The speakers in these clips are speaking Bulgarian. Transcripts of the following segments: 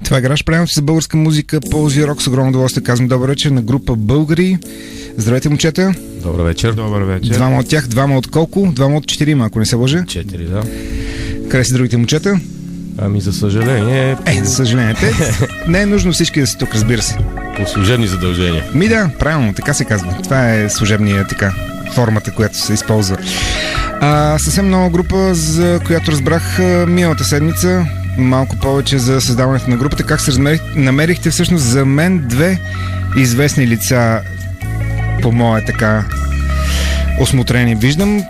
Това е Гараж, правилно за българска музика по Зирок. С огромно удоволствие казвам добър вечер на група Българи. Здравейте, момчета. Добър вечер. Добър вечер. Двама от тях, двама от колко? Двама от 4, ако не се лъжа. 4, да. Къде са другите момчета? Ами за съжаление... За съжаление. Не е нужно всички да си тук, разбира се. По служебни задължения. Да, правилно, така се казва. Това е служебния така формата, която се използва. Съвсем нова група, за която разбрах миналата седмица. Малко повече за създаването на групата. Как се намерихте всъщност за мен две известни лица по мое така осмотрение. Виждам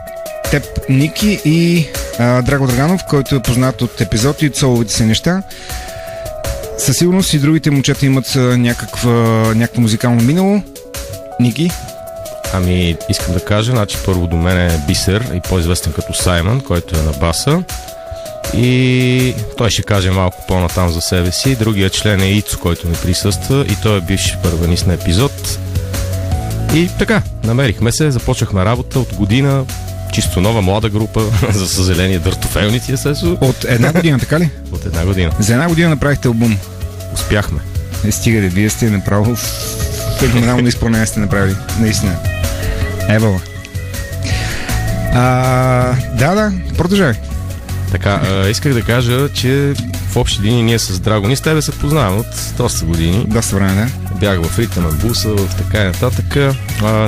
теб, Ники, и Драго Драганов, който е познат от епизоди и от соловите си неща. Със сигурност и другите момчета имат някакво музикално минало. Ники? Ами, искам да кажа, значи първо до мен е Бисер и по-известен като Саймън, който е на баса. И той ще каже малко по-натам за себе си. Другият член е Ицо, който не присъства и той е бивш първенист на епизод. И така, намерихме се, започнахме работа от година, чисто нова, млада група, за съжаление дъртофелници, естествено. От една година, така ли? От една година. За една година направихте албум. Успяхме. Стига, вие сте направо феноменално изпълнение сте направили. Наистина. Евала. Да, продължай. Така, исках да кажа, че в общи линии ние с Драго, ние с тебе се познаваме от доста години. Доста време, да. Бях в ритъм на буса, в така и нататък.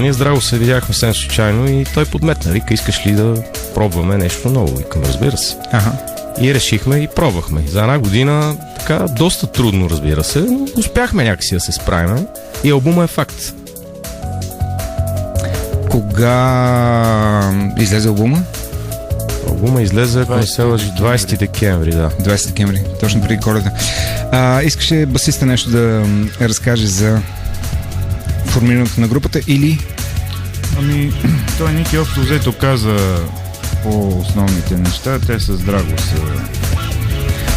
Ние с Драго се видяхме съвсем случайно и той подметна. Вика, искаш ли да пробваме нещо ново? Викам, разбира се. Ага. И решихме и пробвахме. За една година така доста трудно, разбира се, но успяхме някакси да се справим. И албума е факт. Кога излезе албума? Албума излезе, ако не се лъжи, 20 декември, да. 20 декември, точно преди Коледа. Искаше басиста нещо да разкаже за формирането на групата или... Ами, той Ники общо взето каза по основните неща, те с Драго са...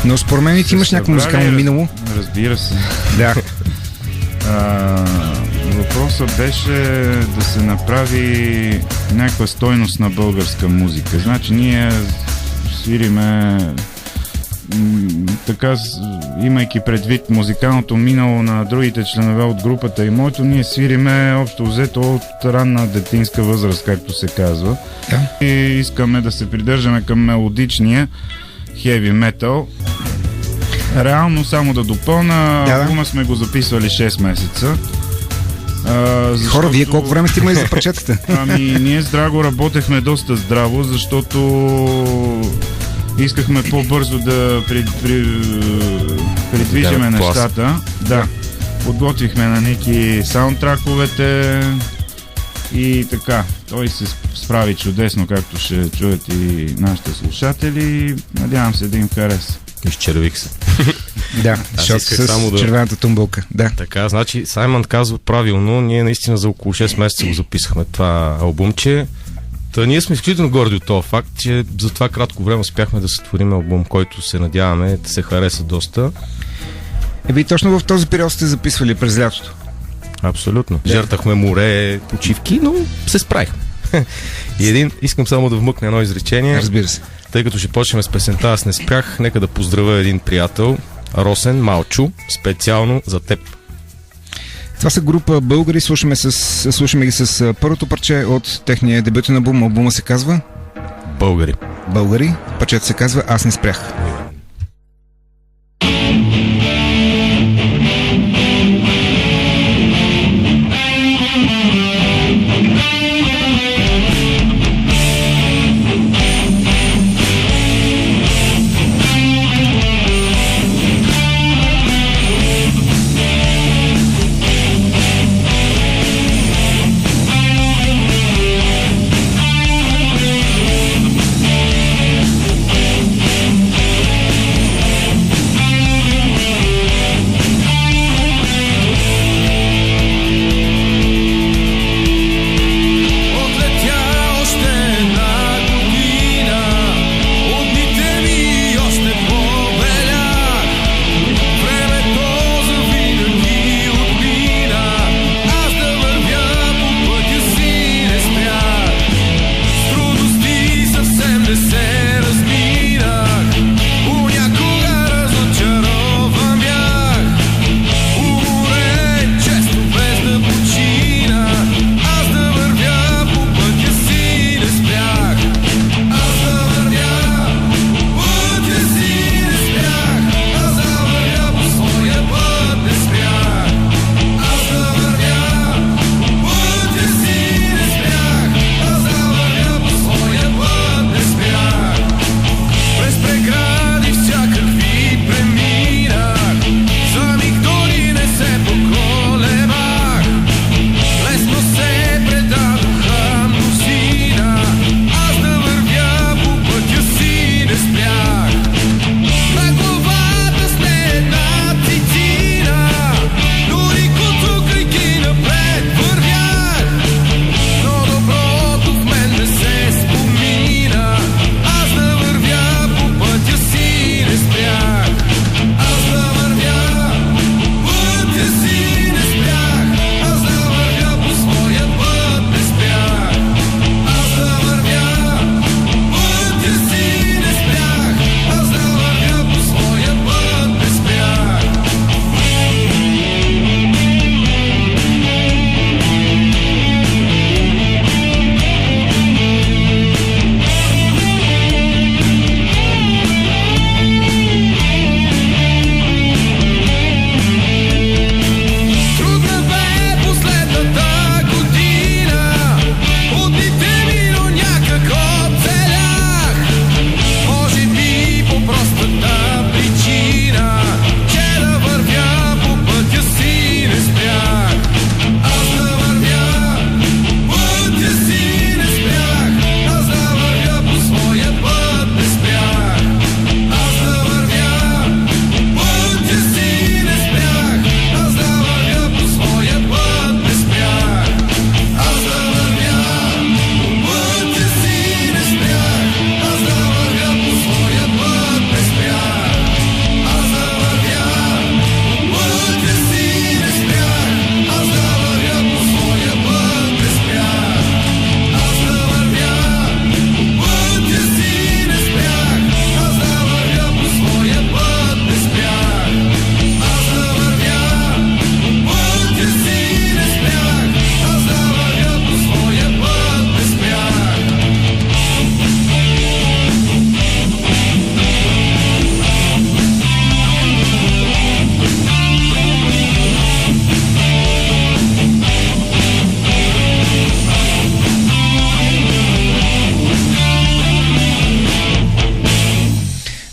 Но според мен ти имаш някакво музикално минало. Разбира се. Да. Въпросът беше да се направи някаква стойност на българска музика. Значи ние свириме така, имайки предвид музикалното минало на другите членове от групата и моето, ние свириме общо взето от ранна детинска възраст, както се казва. Да. И искаме да се придържаме към мелодичния хеви метал. Реално, само да допълна, албума сме го записвали 6 месеца. Защото... Хора, вие колко време сте имали за парчетата? Ами, ние с Драго работехме доста здраво, защото искахме по-бързо да придвижиме нещата. Да. Подготвихме на Ники саундтраковете и така. Той се справи чудесно, както ще чуят и нашите слушатели. Надявам се да им хареса. Изчервих се. Да, защото с червената тумбълка. Да. Така, значи Саймън казва правилно, ние наистина за около 6 месеца го записахме това албумче. Ние сме изключително горди от този факт, че за това кратко време успяхме да сътворим албум, който се надяваме да се хареса доста. Точно в този период сте записвали през лятото. Абсолютно. Да. Жертахме море, почивки, но се справихме. И искам само да вмъкна едно изречение. Разбира се. Тъй като ще почнем с песента "Аз не спрях", нека да поздравя един приятел, Росен Малчо, специално за теб. Това са група Българи, слушаме ги с първото парче от техния дебютен албум. Албума се казва Българи. Парчето се казва "Аз не спрях".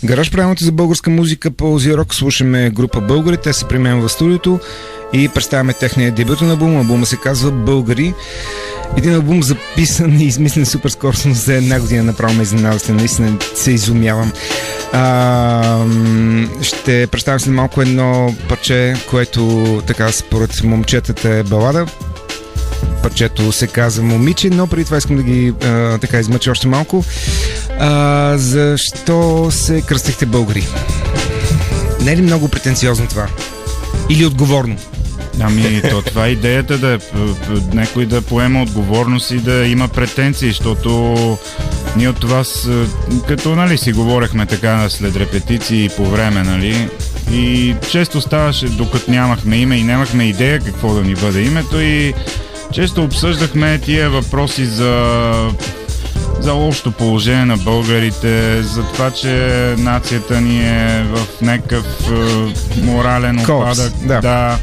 Гараж правилното за българска музика по Zirok. Слушаме група Българи. Те се при мен в студиото и представяме техния дебютен албум. Албума се казва Българи. Един албум записан и измислен супер скоростно за една година. Направо ме изненадахте. Наистина се изумявам. Ще представям след малко едно парче, което така според момчетата е балада. Парчето се казва Момиче, но преди това искам да ги така измъча още малко. Защо се кръстихте българи? Не е ли много претенциозно това? Или отговорно? Ами, това е идеята да някой да поема отговорност и да има претенции, защото ние от това, като нали, си говорехме така след репетиции и по време, нали, и често ставаше, докато нямахме име и нямахме идея какво да ни бъде името и често обсъждахме тия въпроси за лошото положение на българите, за това, че нацията ни е в някакъв морален упадък. Да.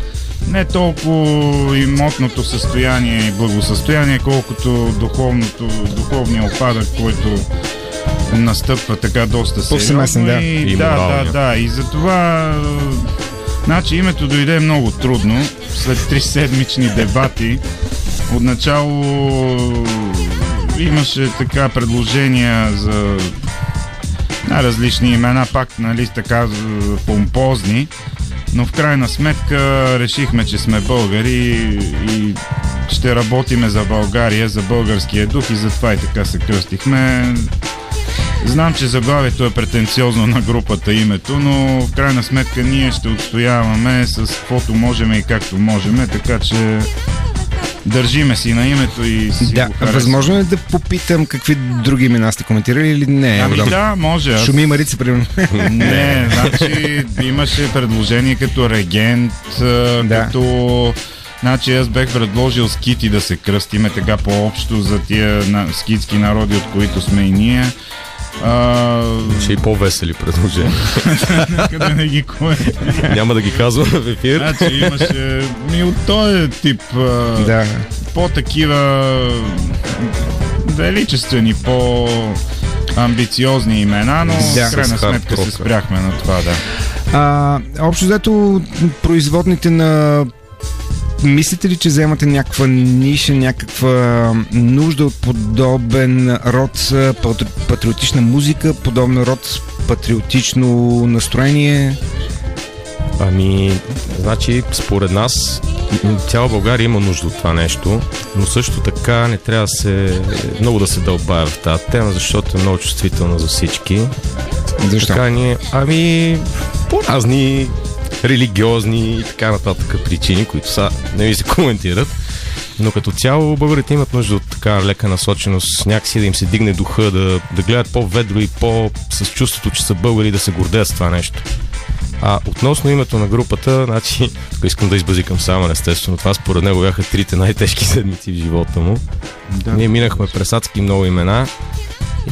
Не толкова имотното състояние и благосъстояние, колкото духовния опадък, който настъпва така доста сериозно. Да. И затова значи името дойде много трудно, след 3 седмични дебати. Отначало имаше така предложения за различни имена, пак нали така помпозни, но в крайна сметка решихме, че сме българи и ще работиме за България, за българския дух и затова и така се кръстихме. Знам, че заглавието е претенциозно на групата името, но в крайна сметка ние ще отстояваме с каквото можем и както можем, така че държиме си на името и си го харесваме. Възможно е да попитам какви други имена сте коментирали или не? Ами да, може. Шуми Марица, примерно. Не, значи имаше предложение като Регент, като... Значи аз бех предложил скити да се кръстиме така по-общо за тия скитски народи, от които сме и ние. Ще и по-весели предложения. Къде не ги кое. Няма да ги казвам в ефир. Значи имаше от този тип по-такива величествени, по-амбициозни имена, но в крайна сметка се спряхме на това, да. Общо взето производните на... Мислите ли, че вземате някаква ниша, някаква нужда от подобен род патриотична музика, подобен род патриотично настроение? Ами, значи, според нас цяла България има нужда от това нещо, но също така не трябва много да се дълбая в тази тема, защото е много чувствителна за всички. Защо? Така ние, по разни религиозни и така нататък причини, които са не ви се коментират. Но като цяло българите имат нужда от така лека насоченост, някакси да им се дигне духа, да гледат по-ведро и с чувството, че са българи, да се гордеят с това нещо. Относно името на групата, значи, искам да избазикам Самън, естествено, това според него бяха 3 най-тежки седмици в живота му. Да. Ние минахме през адски много имена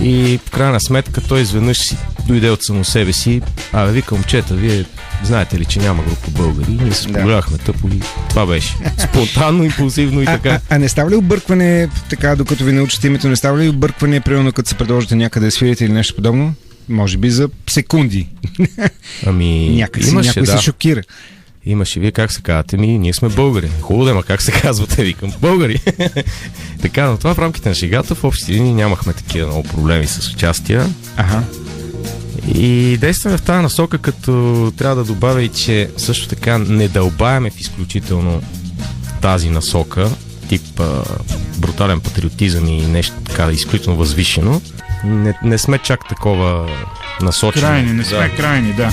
и в крайна сметка той изведнъж си дойде от само себе си. Вика, момчета, вие знаете ли, че няма група българи? Ние се спогледахме тъпо и това беше. Спонтанно, импулсивно и така. Не става ли объркване, така, докато ви научите името, не става ли объркване, примерно като се предложите някъде да свирите или нещо подобно? Може би за секунди. Някой се шокира. Имаше, вие как се казвате? Ние сме българи. Хубаво, ама как се казвате? Викам, българи. Така, но това в рамките на шегата, в общи линии нямахме такива много проблеми с участия. И действаме в тази насока, като трябва да добавя и, че също така не дълбаеме в изключително тази насока, тип брутален патриотизъм и нещо така изключително възвишено. Не сме чак такова насочени. Не сме крайни, да.